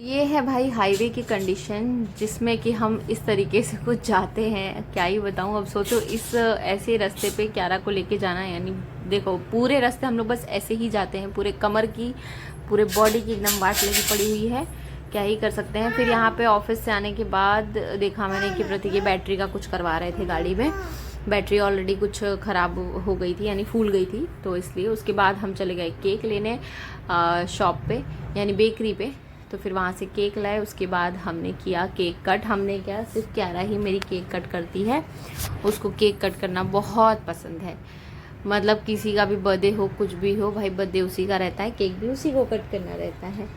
ये है भाई हाईवे की कंडीशन, जिसमें कि हम इस तरीके से कुछ जाते हैं, क्या ही बताऊं। अब सोचो इस ऐसे रास्ते पे क्यारा को लेके जाना है, यानी देखो पूरे रास्ते हम लोग बस ऐसे ही जाते हैं, पूरे कमर की पूरे बॉडी की एकदम वाट लगी पड़ी हुई है, क्या ही कर सकते हैं। फिर यहाँ पे ऑफिस से आने के बाद देखा मैंने कि प्रतीक की बैटरी का कुछ करवा रहे थे गाड़ी में। बैटरी ऑलरेडी कुछ ख़राब हो गई थी, यानी फूल गई थी, तो इसलिए उसके बाद हम चले गए केक लेने शॉप पे, यानी बेकरी पे। तो फिर वहाँ से केक लाए, उसके बाद हमने किया केक कट। हमने क्या, सिर्फ क्यारा ही मेरी केक कट करती है, उसको केक कट करना बहुत पसंद है। मतलब किसी का भी बर्थडे हो, कुछ भी हो, भाई बर्थडे उसी का रहता है, केक भी उसी को कट करना रहता है।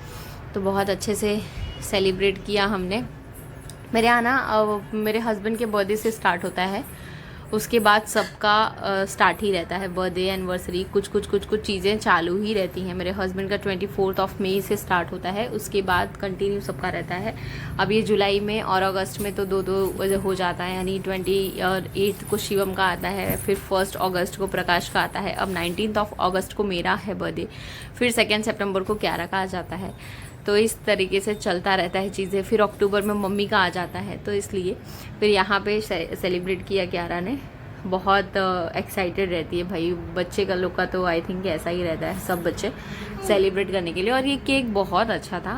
तो बहुत अच्छे से सेलिब्रेट किया हमने। मेरे यहाँ ना मेरे हस्बैंड के बर्थडे से स्टार्ट होता है, उसके बाद सबका स्टार्ट ही रहता है, बर्थडे एनिवर्सरी कुछ चीज़ें चालू ही रहती हैं। मेरे हस्बैंड का 24 मई से स्टार्ट होता है, उसके बाद कंटिन्यू सबका रहता है। अब ये जुलाई में और अगस्त में तो दो हो जाता है, यानी 28 को शिवम का आता है, फिर 1 अगस्त को प्रकाश का आता है, अब 19 अगस्त को मेरा है बर्थडे, फिर 2 सितंबर को क्यारा का आ जाता है। तो इस तरीके से चलता रहता है चीज़ें। फिर अक्टूबर में मम्मी का आ जाता है, तो इसलिए फिर यहाँ पे सेलिब्रेट किया क्यारा ने। बहुत एक्साइटेड रहती है भाई, बच्चे का लोग का तो आई थिंक ऐसा ही रहता है, सब बच्चे सेलिब्रेट करने के लिए। और ये केक बहुत अच्छा था,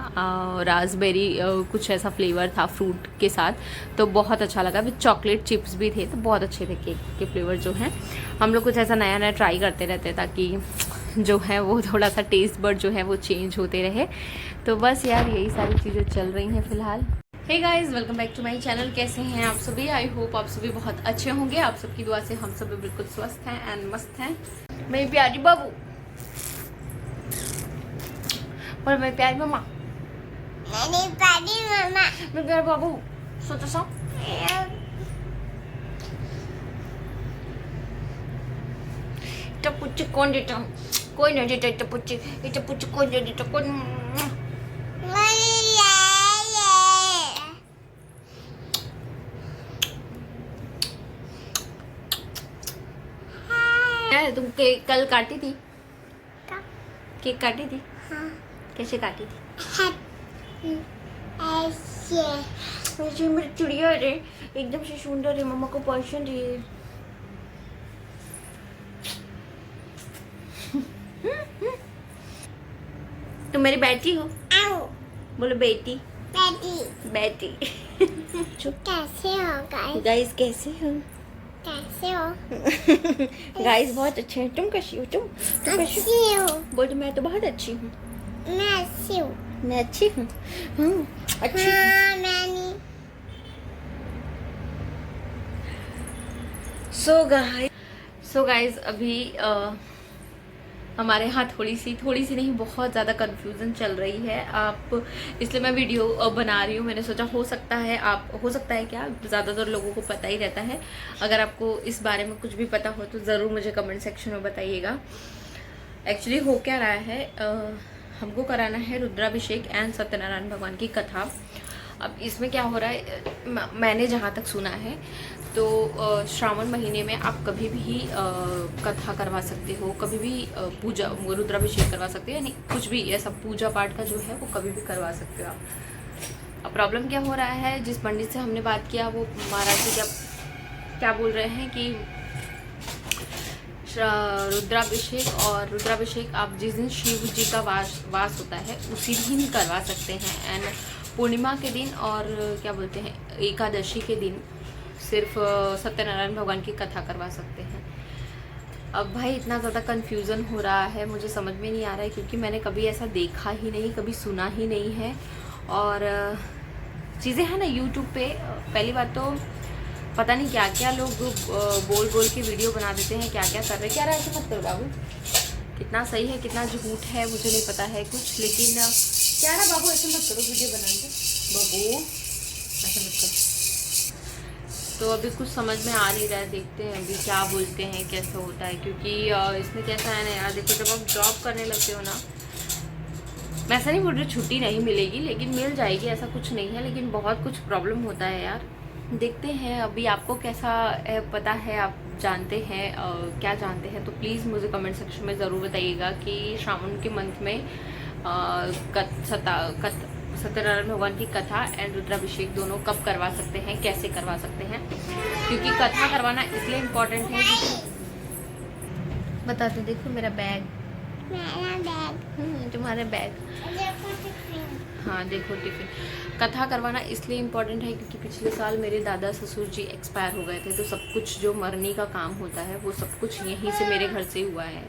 रास्पबेरी कुछ ऐसा फ्लेवर था फ्रूट के साथ, तो बहुत अच्छा लगा। विद चॉकलेट चिप्स भी थे, तो बहुत अच्छे थे केक के फ्लेवर जो हैं। हम लोग कुछ ऐसा नया नया ट्राई करते रहते हैं, ताकि जो है वो थोड़ा सा टेस्ट बड जो है वो चेंज होते रहे। तो बस यार यही सारी चीज़ें चल रही हैं फ़िलहाल। Hey guys, welcome back to my channel. कैसे हैं आप सभी? आई होप आप सभी बहुत अच्छे होंगे। आप सबकी दुआ से हम सभी बिल्कुल स्वस्थ हैं एंड मस्त हैं। मेरी प्यारी बाबू और मेरी प्यारी मम्मा, मेरे प्यारे बाबू सोचो सा। टपुच्ची कौन देता? कोई नहीं देता टपुच्ची, ये टपुच्ची कौन देता? कौन? तुम केक कल काटी थी? केक काटी थी? हाँ। कैसे काटी थी? ऐसे मेरी चिड़िया रे, एकदम से सुंदर है, मम्मा को पसंद है। तुम मेरी बेटी हो? बोलो बेटी। बेटी कैसे हो गाइस? कैसे हो? गाइस बहुत अच्छे हैं। तुम कैसी हो? तुम कैसी हो? बोलो मैं तो बहुत अच्छी हूँ। मैं अच्छी हूँ। मैं अच्छी हूँ। अच्छी मैंने सो गाइस अभी हमारे यहाँ थोड़ी सी नहीं, बहुत ज़्यादा कन्फ्यूज़न चल रही है। आप इसलिए मैं वीडियो बना रही हूँ। मैंने सोचा हो सकता है क्या, ज़्यादातर लोगों को पता ही रहता है। अगर आपको इस बारे में कुछ भी पता हो तो ज़रूर मुझे कमेंट सेक्शन में बताइएगा। एक्चुअली हो क्या रहा है, हमको कराना है रुद्राभिषेक एंड सत्यनारायण भगवान की कथा। अब इसमें क्या हो रहा है, मैंने जहाँ तक सुना है तो श्रावण महीने में आप कभी भी कथा करवा सकते हो, कभी भी पूजा रुद्राभिषेक करवा सकते हो, यानी कुछ भी ऐसा पूजा पाठ का जो है वो कभी भी करवा सकते हो आप। अब प्रॉब्लम क्या हो रहा है, जिस पंडित से हमने बात किया वो महाराज जी क्या बोल रहे हैं कि रुद्राभिषेक आप जिस दिन शिव जी का वास होता है उसी दिन करवा सकते हैं, एंड पूर्णिमा के दिन और क्या बोलते हैं एकादशी के दिन सिर्फ सत्यनारायण भगवान की कथा करवा सकते हैं। अब भाई इतना ज़्यादा कन्फ्यूज़न हो रहा है, मुझे समझ में नहीं आ रहा है, क्योंकि मैंने कभी ऐसा देखा ही नहीं, कभी सुना ही नहीं है। और चीज़ें हैं ना यूट्यूब पे, पहली बात तो पता नहीं क्या क्या लोग बोल के वीडियो बना देते हैं, क्या क्या कर रहे हैं। क्या रहा है, ऐसे मत करो बाबू, कितना सही है कितना झूठ है मुझे नहीं पता है कुछ, लेकिन क्या रहा बाबू, ऐसे मत करो वीडियो बनाने बाबू, ऐसे मत करो। तो अभी कुछ समझ में आ नहीं रहा है, देखते हैं अभी क्या बोलते हैं, कैसे होता है। क्योंकि इसमें कैसा है ना यार, देखो जब आप जॉब करने लगते हो ना, मैं ऐसा नहीं बोल रही छुट्टी नहीं मिलेगी, लेकिन मिल जाएगी, ऐसा कुछ नहीं है, लेकिन बहुत कुछ प्रॉब्लम होता है यार। देखते हैं अभी आपको कैसा पता है, आप जानते हैं क्या जानते हैं, तो प्लीज़ मुझे कमेंट सेक्शन में ज़रूर बताइएगा कि श्रावण के मंथ में सत्यनारायण भगवान की कथा एंड रुद्राभिषेक दोनों कब करवा सकते हैं, कैसे करवा सकते हैं, क्योंकि कथा करवाना इसलिए इम्पोर्टेंट है क्योंकि बताते देखो मेरा बैग, मेरा बैग, तुम्हारा बैग, देखो टिफिन। हाँ देखो टिफिन। कथा करवाना इसलिए इम्पोर्टेंट है क्योंकि पिछले साल मेरे दादा ससुर जी एक्सपायर हो गए थे, तो सब कुछ जो मरने का काम होता है वो सब कुछ यहीं से मेरे घर से हुआ है।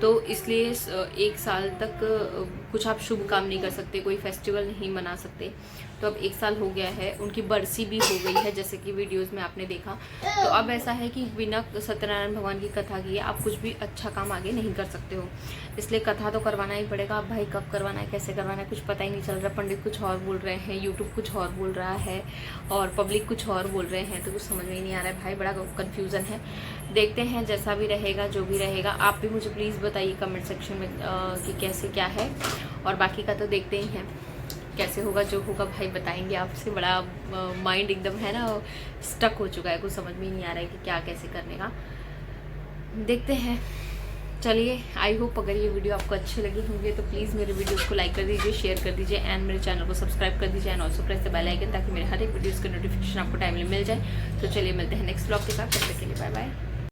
तो इसलिए 1 साल तक कुछ आप शुभ काम नहीं कर सकते, कोई फेस्टिवल नहीं मना सकते। तो अब 1 साल हो गया है, उनकी बरसी भी हो गई है जैसे कि वीडियोस में आपने देखा। तो अब ऐसा है कि बिना सत्यनारायण भगवान की कथा किए आप कुछ भी अच्छा काम आगे नहीं कर सकते हो, इसलिए कथा तो करवाना ही पड़ेगा। अब भाई कब करवाना है, कैसे करवाना है, कुछ पता ही नहीं चल रहा। पंडित कुछ और बोल रहे हैं, यूट्यूब कुछ और बोल रहा है और पब्लिक कुछ और बोल रहे हैं, तो कुछ समझ में ही नहीं आ रहा है भाई, बड़ा कन्फ्यूज़न है। देखते हैं जैसा भी रहेगा, जो भी रहेगा। आप भी मुझे प्लीज़ बताइए कमेंट सेक्शन में कि कैसे क्या है, और बाकी का तो देखते ही हैं कैसे होगा, जो होगा भाई बताएंगे आपसे। बड़ा माइंड एकदम है ना स्टक हो चुका है, कुछ समझ में ही नहीं आ रहा है कि क्या कैसे करने का। देखते हैं, चलिए। आई होप अगर ये वीडियो आपको अच्छे लगे होंगे तो प्लीज़ मेरे वीडियोस को लाइक कर दीजिए, शेयर कर दीजिए एंड मेरे चैनल को सब्सक्राइब कर दीजिए and also press the bell icon ताकि मेरे हर एक वीडियोस का नोटिफिकेशन आपको टाइमली मिल जाए। तो चलिए मिलते हैं नेक्स्ट व्लॉग के साथ, तब तक के लिए बाय बाय।